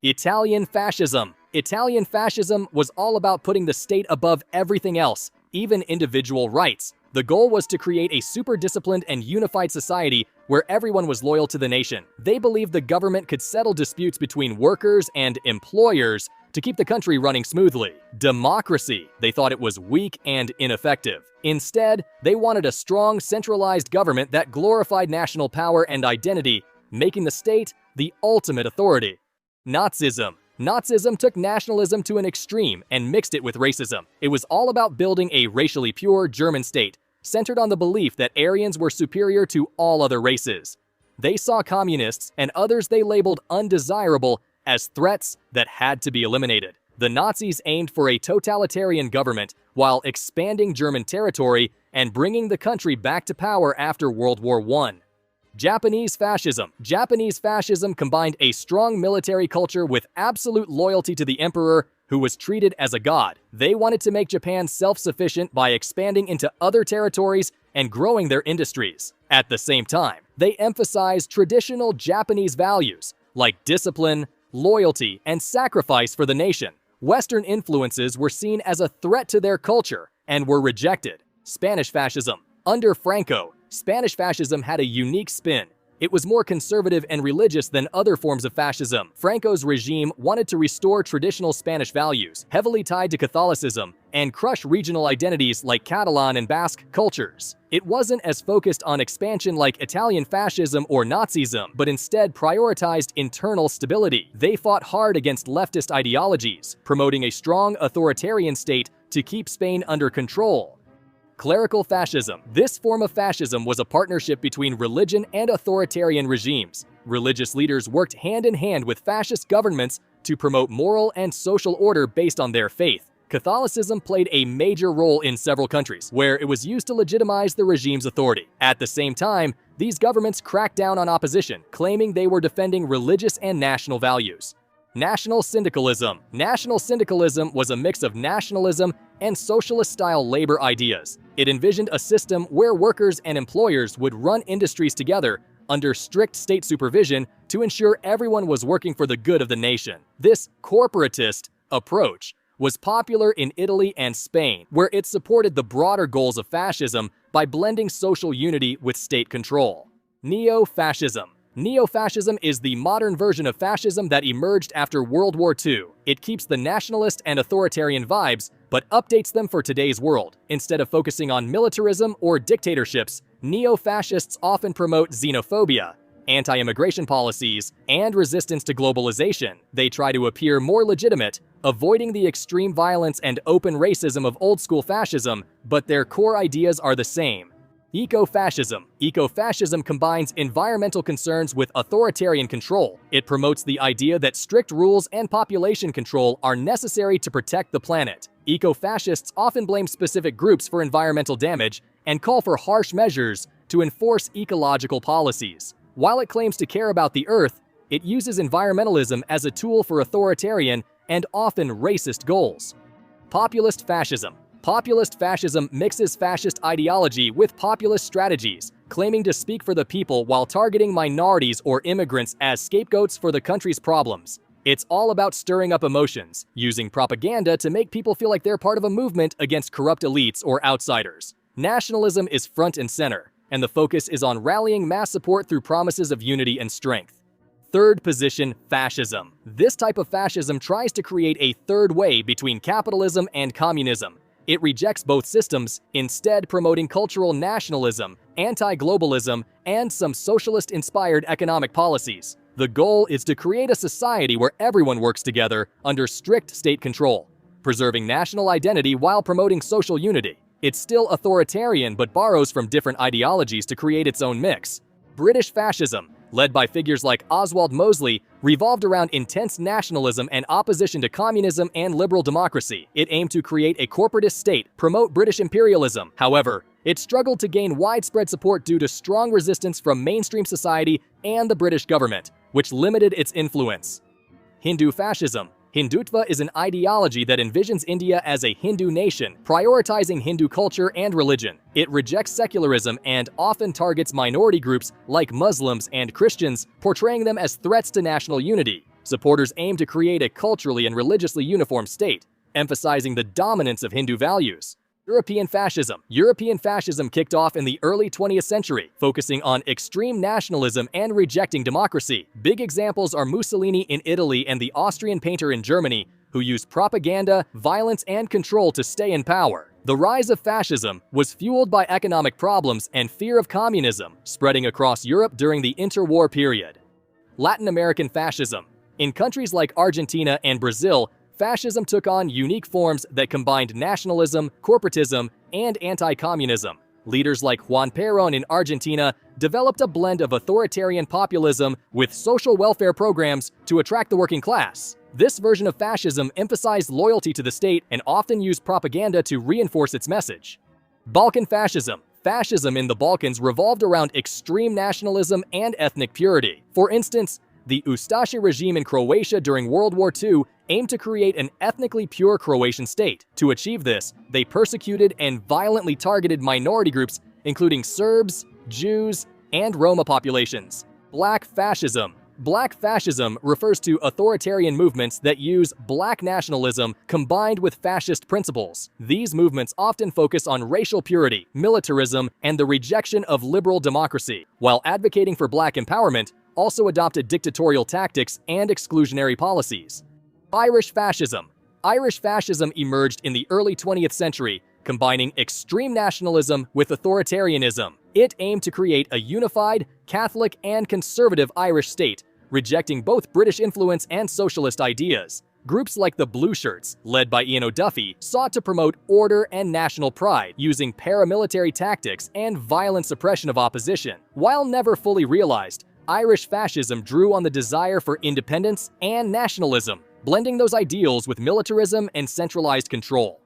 Italian Fascism. Italian Fascism was all about putting the state above everything else, even individual rights. The goal was to create a super-disciplined and unified society where everyone was loyal to the nation. They believed the government could settle disputes between workers and employers to keep the country running smoothly. Democracy. They thought it was weak and ineffective. Instead, they wanted a strong, centralized government that glorified national power and identity, making the state the ultimate authority. Nazism. Nazism took nationalism to an extreme and mixed it with racism. It was all about building a racially pure German state, centered on the belief that Aryans were superior to all other races. They saw communists and others they labeled undesirable as threats that had to be eliminated. The Nazis aimed for a totalitarian government while expanding German territory and bringing the country back to power after World War I. Japanese Fascism. Japanese Fascism combined a strong military culture with absolute loyalty to the emperor, who was treated as a god. They wanted to make Japan self-sufficient by expanding into other territories and growing their industries. At the same time, they emphasized traditional Japanese values like discipline, loyalty, and sacrifice for the nation. Western influences were seen as a threat to their culture and were rejected. Spanish Fascism. Under Franco, Spanish fascism had a unique spin. It was more conservative and religious than other forms of fascism. Franco's regime wanted to restore traditional Spanish values, heavily tied to Catholicism, and crush regional identities like Catalan and Basque cultures. It wasn't as focused on expansion like Italian fascism or Nazism, but instead prioritized internal stability. They fought hard against leftist ideologies, promoting a strong authoritarian state to keep Spain under control. Clerical Fascism. This form of fascism was a partnership between religion and authoritarian regimes. Religious leaders worked hand in hand with fascist governments to promote moral and social order based on their faith. Catholicism played a major role in several countries, where it was used to legitimize the regime's authority. At the same time, these governments cracked down on opposition, claiming they were defending religious and national values. National Syndicalism. National Syndicalism was a mix of nationalism and socialist-style labor ideas. It envisioned a system where workers and employers would run industries together under strict state supervision to ensure everyone was working for the good of the nation. This corporatist approach was popular in Italy and Spain, where it supported the broader goals of fascism by blending social unity with state control. Neo-Fascism. Neo-Fascism is the modern version of fascism that emerged after World War II. It keeps the nationalist and authoritarian vibes, but updates them for today's world. Instead of focusing on militarism or dictatorships, neo-fascists often promote xenophobia, anti-immigration policies, and resistance to globalization. They try to appear more legitimate, avoiding the extreme violence and open racism of old-school fascism, but their core ideas are the same. Eco-Fascism. Eco-Fascism combines environmental concerns with authoritarian control. It promotes the idea that strict rules and population control are necessary to protect the planet. Eco-fascists often blame specific groups for environmental damage and call for harsh measures to enforce ecological policies. While it claims to care about the Earth, it uses environmentalism as a tool for authoritarian and often racist goals. Populist Fascism. Populist fascism mixes fascist ideology with populist strategies, claiming to speak for the people while targeting minorities or immigrants as scapegoats for the country's problems. It's all about stirring up emotions, using propaganda to make people feel like they're part of a movement against corrupt elites or outsiders. Nationalism is front and center, and the focus is on rallying mass support through promises of unity and strength. Third position, fascism. This type of fascism tries to create a third way between capitalism and communism. It rejects both systems, instead promoting cultural nationalism, anti-globalism, and some socialist-inspired economic policies. The goal is to create a society where everyone works together under strict state control, preserving national identity while promoting social unity. It's still authoritarian but borrows from different ideologies to create its own mix. British fascism, led by figures like Oswald Mosley, revolved around intense nationalism and opposition to communism and liberal democracy. It aimed to create a corporatist state, promote British imperialism. However, it struggled to gain widespread support due to strong resistance from mainstream society and the British government, which limited its influence. Hindu fascism. Hindutva is an ideology that envisions India as a Hindu nation, prioritizing Hindu culture and religion. It rejects secularism and often targets minority groups like Muslims and Christians, portraying them as threats to national unity. Supporters aim to create a culturally and religiously uniform state, emphasizing the dominance of Hindu values. European Fascism. European Fascism kicked off in the early 20th century, focusing on extreme nationalism and rejecting democracy. Big examples are Mussolini in Italy and the Austrian painter in Germany, who used propaganda, violence, and control to stay in power. The rise of fascism was fueled by economic problems and fear of communism, spreading across Europe during the interwar period. Latin American Fascism. In countries like Argentina and Brazil, fascism took on unique forms that combined nationalism, corporatism, and anti-communism. Leaders like Juan Perón in Argentina developed a blend of authoritarian populism with social welfare programs to attract the working class. This version of fascism emphasized loyalty to the state and often used propaganda to reinforce its message. Balkan Fascism. Fascism in the Balkans revolved around extreme nationalism and ethnic purity. For instance, the Ustaše regime in Croatia during World War II aimed to create an ethnically pure Croatian state. To achieve this, they persecuted and violently targeted minority groups, including Serbs, Jews, and Roma populations. Black Fascism. Black Fascism refers to authoritarian movements that use black nationalism combined with fascist principles. These movements often focus on racial purity, militarism, and the rejection of liberal democracy, while advocating for black empowerment, also adopted dictatorial tactics and exclusionary policies. Irish Fascism. Irish Fascism emerged in the early 20th century, combining extreme nationalism with authoritarianism. It aimed to create a unified, Catholic, and conservative Irish state, rejecting both British influence and socialist ideas. Groups like the Blue Shirts, led by Ian O'Duffy, sought to promote order and national pride, using paramilitary tactics and violent suppression of opposition. While never fully realized, Irish fascism drew on the desire for independence and nationalism, blending those ideals with militarism and centralized control.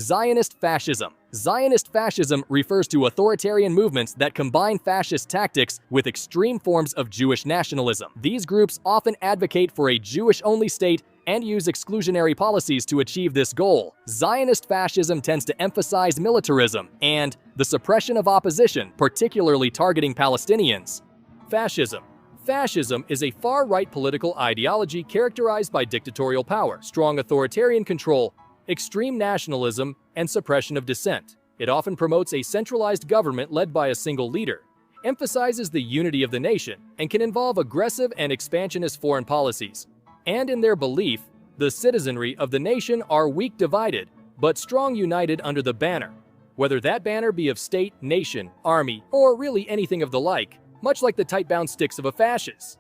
Zionist Fascism. Zionist Fascism refers to authoritarian movements that combine fascist tactics with extreme forms of Jewish nationalism. These groups often advocate for a Jewish-only state and use exclusionary policies to achieve this goal. Zionist fascism tends to emphasize militarism and the suppression of opposition, particularly targeting Palestinians. Fascism. Fascism is a far-right political ideology characterized by dictatorial power, strong authoritarian control, extreme nationalism, and suppression of dissent. It often promotes a centralized government led by a single leader, emphasizes the unity of the nation, and can involve aggressive and expansionist foreign policies. And in their belief, the citizenry of the nation are weak divided, but strong united under the banner, whether that banner be of state, nation, army, or really anything of the like, much like the tight-bound sticks of a fascist.